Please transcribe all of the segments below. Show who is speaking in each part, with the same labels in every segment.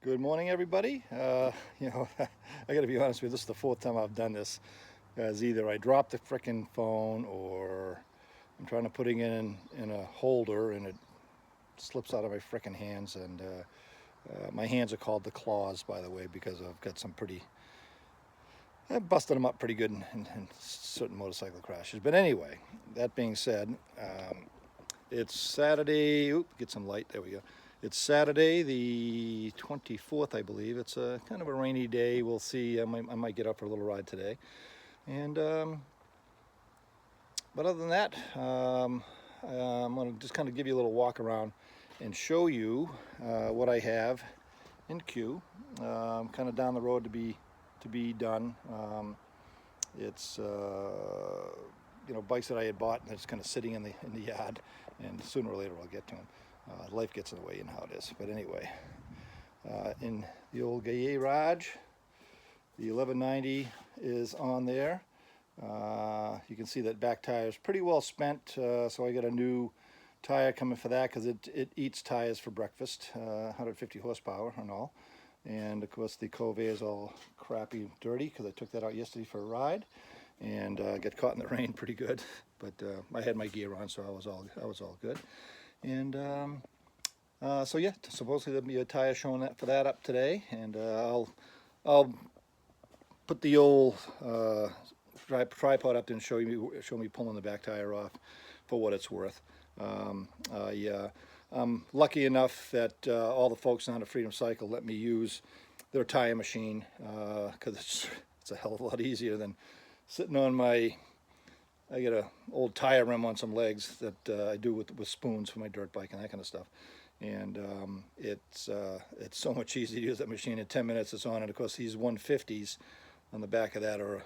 Speaker 1: Good morning, everybody. I got to be honest with you. This is the fourth time I've done this. As either I dropped the frickin' phone, or I'm trying to put it in a holder and it slips out of my frickin' hands. And my hands are called the claws, by the way, because I've got some pretty. I've busted them up pretty good in certain motorcycle crashes. But anyway, that being said, it's Saturday. Oop, get some light. There we go. It's Saturday, the 24th, I believe. It's a kind of a rainy day. We'll see. I might get up for a little ride today. And but other than that, I'm going to just kind of give you a little walk around and show you what I have in queue. Kind of down the road to be done. It's bikes that I had bought, and it's kind of sitting in the yard, and sooner or later I'll get to them. Life gets in the way, and how it is. But anyway, in the old garage, the 1190 is on there. You can see that back tire is pretty well spent, so I got a new tire coming for that because it eats tires for breakfast, 150 horsepower and all. And of course the Cove is all crappy and dirty because I took that out yesterday for a ride and got caught in the rain pretty good. But I had my gear on, so I was all good. And so yeah, supposedly there'll be a tire showing that for that up today, and I'll put the old tripod up there and show me pulling the back tire off for what it's worth. I'm lucky enough that all the folks on the Freedom Cycle let me use their tire machine because it's a hell of a lot easier than sitting on my. I got an old tire rim on some legs that I do with spoons for my dirt bike and that kind of stuff. And it's so much easier to use that machine. In 10 minutes it's on. And of course these 150s on the back of that are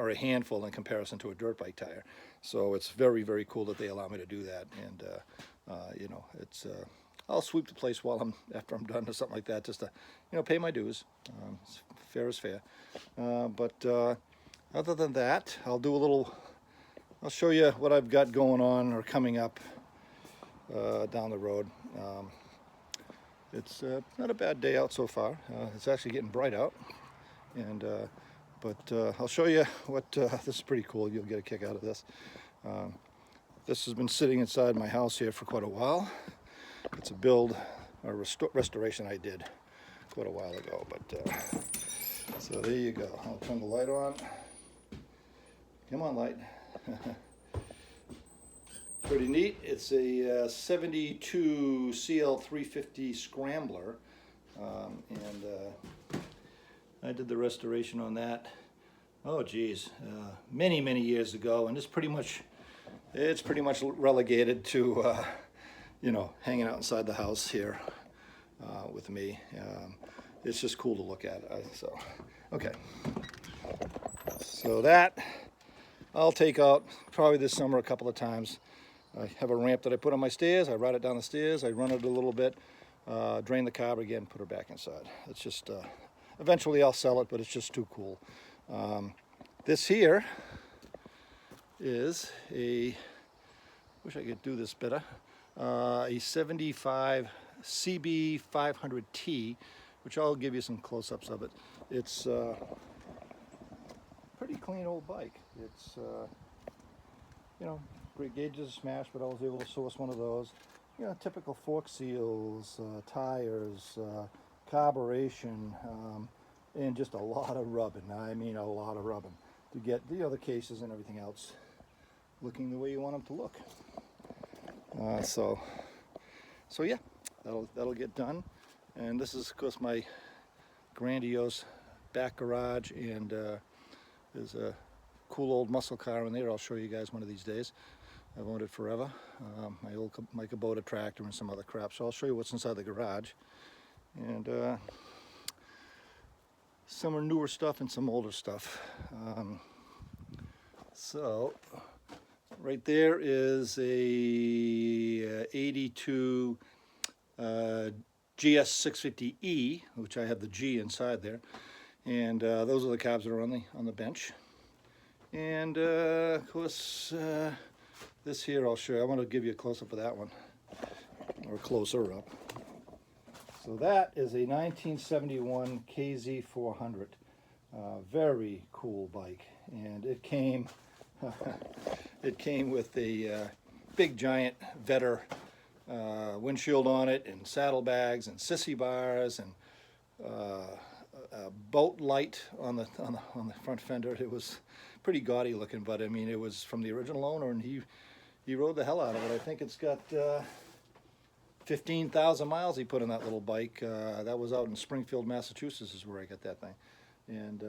Speaker 1: a handful in comparison to a dirt bike tire. So it's very, very cool that they allow me to do that. And it's I'll sweep the place after I'm done or something like that, just to pay my dues. Fair is fair. But other than that, I'll show you what I've got going on or coming up down the road. It's not a bad day out so far. It's actually getting bright out, and but I'll show you what this is pretty cool. You'll get a kick out of this. This has been sitting inside my house here for quite a while. It's a restoration I did quite a while ago. But so there you go. I'll turn the light on. Come on, light. Pretty neat. It's a 72 CL350 Scrambler, and I did the restoration on that. Oh geez, many years ago, and it's pretty much relegated to hanging out inside the house here with me. It's just cool to look at. So okay, so that I'll take out probably this summer a couple of times. I have a ramp that I put on my stairs. I ride it down the stairs. I run it a little bit, drain the carb again, put her back inside. It's just, eventually I'll sell it, but it's just too cool. This here is wish I could do this better, a 75 CB500T, which I'll give you some close-ups of it. It's pretty clean old bike. It's great gauges smashed, but I was able to source one of those. Typical fork seals, tires, carburation, and just a lot of rubbing. I mean a lot of rubbing to get the other cases and everything else looking the way you want them to look. So yeah, that'll get done. And this is of course my grandiose back garage, and there's a cool old muscle car in there. I'll show you guys one of these days. I've owned it forever. My old Kubota tractor and some other crap. So I'll show you what's inside the garage. And some newer stuff and some older stuff. So right there is a 82 GS650E, which I have the G inside there. And those are the cabs that are on the bench. And of course, this here I'll show you. I want to give you a close-up of that one, or closer up. So that is a 1971 KZ400. Very cool bike, and it came it came with a big giant Vetter windshield on it, and saddlebags and sissy bars, and a boat light on the front fender. It was pretty gaudy looking, but I mean, it was from the original owner, and he rode the hell out of it. I think it's got 15,000 miles he put on that little bike. That was out in Springfield, Massachusetts is where I got that thing. And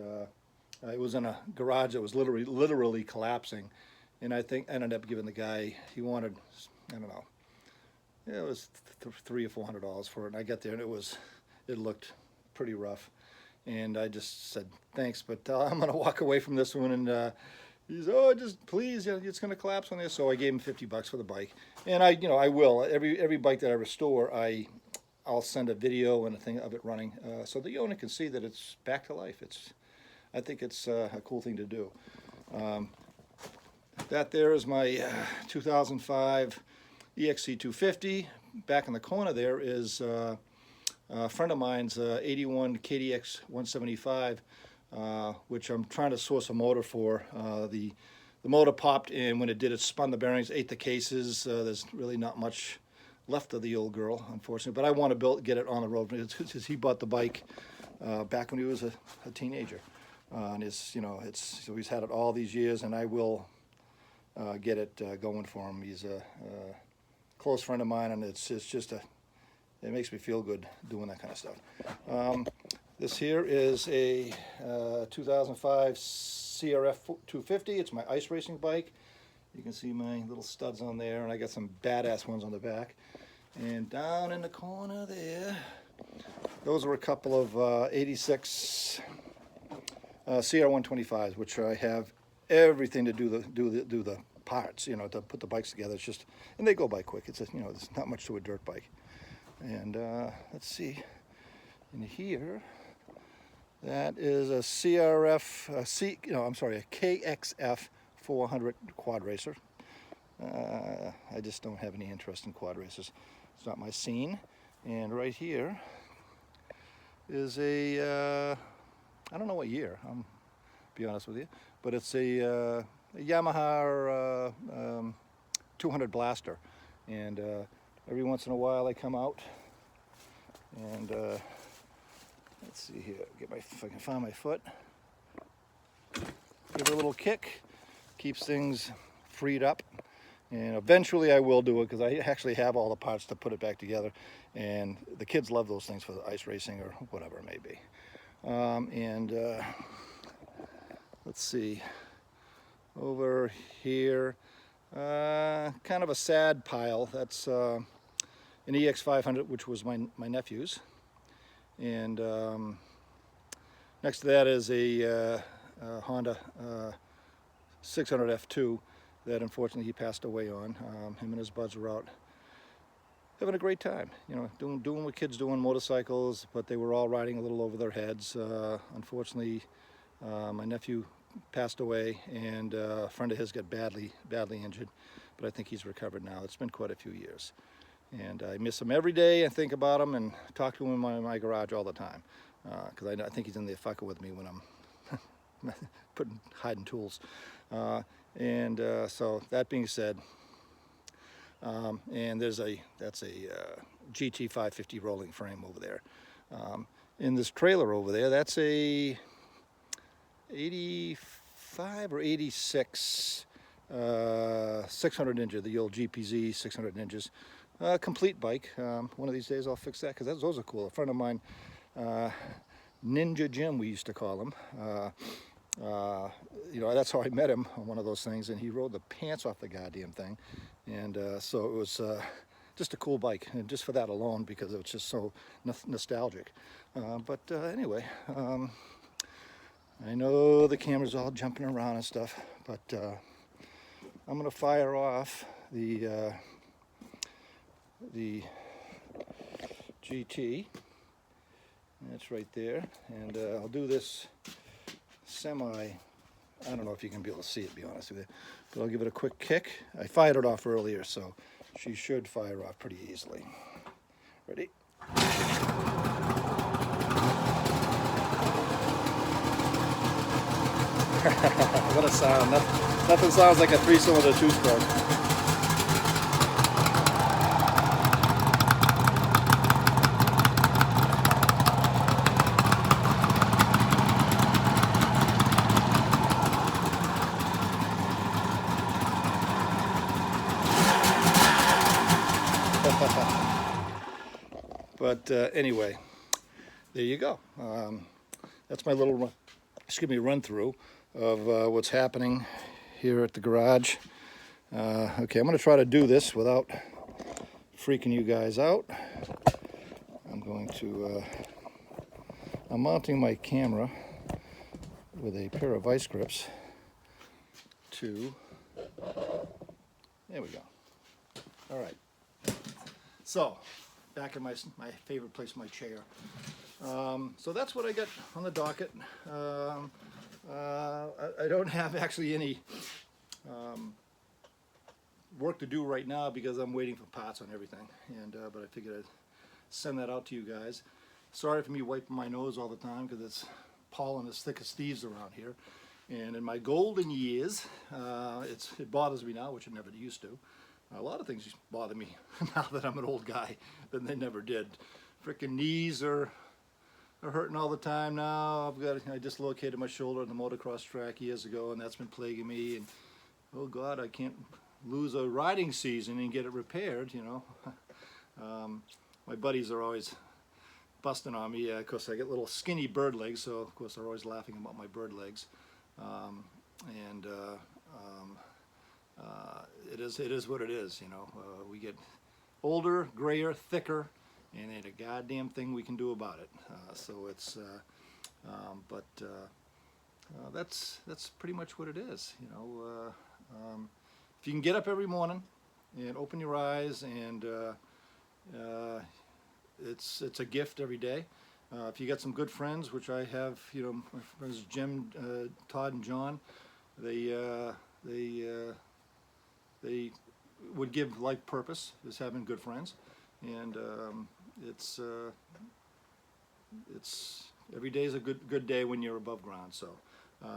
Speaker 1: it was in a garage that was literally collapsing. And I think I ended up giving the guy, he wanted, I don't know, it was $300 or $400 for it. And I got there and it looked pretty rough. And I just said, thanks, but I'm going to walk away from this one. And he's, oh, just please, it's going to collapse on this. So I gave him $50 for the bike. And I will. Every bike that I restore, I'll send a video and a thing of it running, so the owner can see that it's back to life. I think it's a cool thing to do. That there is my 2005 EXC250. Back in the corner there is a friend of mine's 81 KDX 175, which I'm trying to source a motor for. The motor popped, and when it did, it spun the bearings, ate the cases. There's really not much left of the old girl, unfortunately. But I want to get it on the road, because he bought the bike back when he was a teenager, and so he's had it all these years, and I will get it going for him. He's a close friend of mine, and it's just it makes me feel good doing that kind of stuff. This here is a 2005 CRF 250. It's my ice racing bike. You can see my little studs on there, and I got some badass ones on the back. And down in the corner there, those are a couple of 86 CR125s, which I have everything to do the parts, to put the bikes together. It's just, and they go by quick. It's there's not much to a dirt bike. And let's see, in here, that is a a KXF 400 quad racer. I just don't have any interest in quad racers. It's not my scene. And right here is a, I don't know what year, I'm be honest with you, but it's a Yamaha 200 Blaster. And every once in a while I come out and let's see here, if I can find my foot. Give it a little kick, keeps things freed up, and eventually I will do it, because I actually have all the parts to put it back together, and the kids love those things for the ice racing or whatever it may be. Let's see, over here, kind of a sad pile. That's an EX500, which was my nephew's. And next to that is a Honda 600 F2 that unfortunately he passed away on. Him and his buds were out having a great time, doing what kids do on motorcycles, but they were all riding a little over their heads. Unfortunately, my nephew passed away, and a friend of his got badly injured, but I think he's recovered now. It's been quite a few years. And I miss him every day. I think about him and talk to him in my garage all the time, because I think he's in there fucking with me when I'm hiding tools. So that being said, and that's a GT 550 rolling frame over there. In this trailer over there, that's a 85 or 86 600 ninja, the old GPZ 600 ninjas. Complete bike. One of these days I'll fix that, because those are cool. A friend of mine, Ninja Jim, we used to call him. That's how I met him on one of those things, and he rode the pants off the goddamn thing. And so it was just a cool bike, and just for that alone, because it was just so nostalgic. Anyway, I know the camera's all jumping around and stuff, but I'm going to fire off the GT. That's right there, and I'll do this I don't know if you can be able to see it, to be honest with you, but I'll give it a quick kick. I fired it off earlier, so she should fire off pretty easily. Ready? What a sound. Nothing sounds like a 3-cylinder two-stroke. But anyway, there you go. That's my little run through of what's happening here at the garage. Okay, I'm going to try to do this without freaking you guys out. I'm mounting my camera with a pair of vice grips to, there we go. All right. So, back in my favorite place, my chair. So that's what I got on the docket. I don't have actually any work to do right now because I'm waiting for parts on everything. But I figured I'd send that out to you guys. Sorry for me wiping my nose all the time because it's pollen as thick as thieves around here. And in my golden years, it bothers me now, which it never used to. A lot of things bother me now that I'm an old guy than they never did. Frickin' knees are hurting all the time now. I dislocated my shoulder on the motocross track years ago, and that's been plaguing me. And oh God, I can't lose a riding season and get it repaired, you know. My buddies are always busting on me. Of course, I get little skinny bird legs, so of course they're always laughing about my bird legs. It is what it is, you know. We get older, grayer, thicker, and ain't a goddamn thing we can do about it. That's pretty much what it is, you know. If you can get up every morning and open your eyes, and it's a gift every day. If you got some good friends, which I have, you know, my friends Jim, Todd, and John, they would give life purpose is having good friends, and it's every day is a good day when you're above ground. So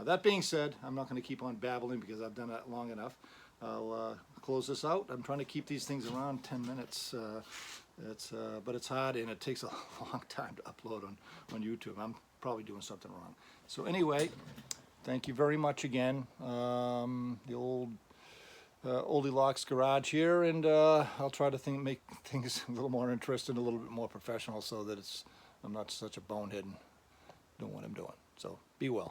Speaker 1: that being said, I'm not going to keep on babbling because I've done that long enough. I'll close this out. I'm trying to keep these things around 10 minutes. But it's hard and it takes a long time to upload on YouTube. I'm probably doing something wrong. So anyway, thank you very much again. The old Oldie Locks garage here, and I'll try to make things a little more interesting, a little bit more professional, so that I'm not such a bonehead and doing what I'm doing. So be well.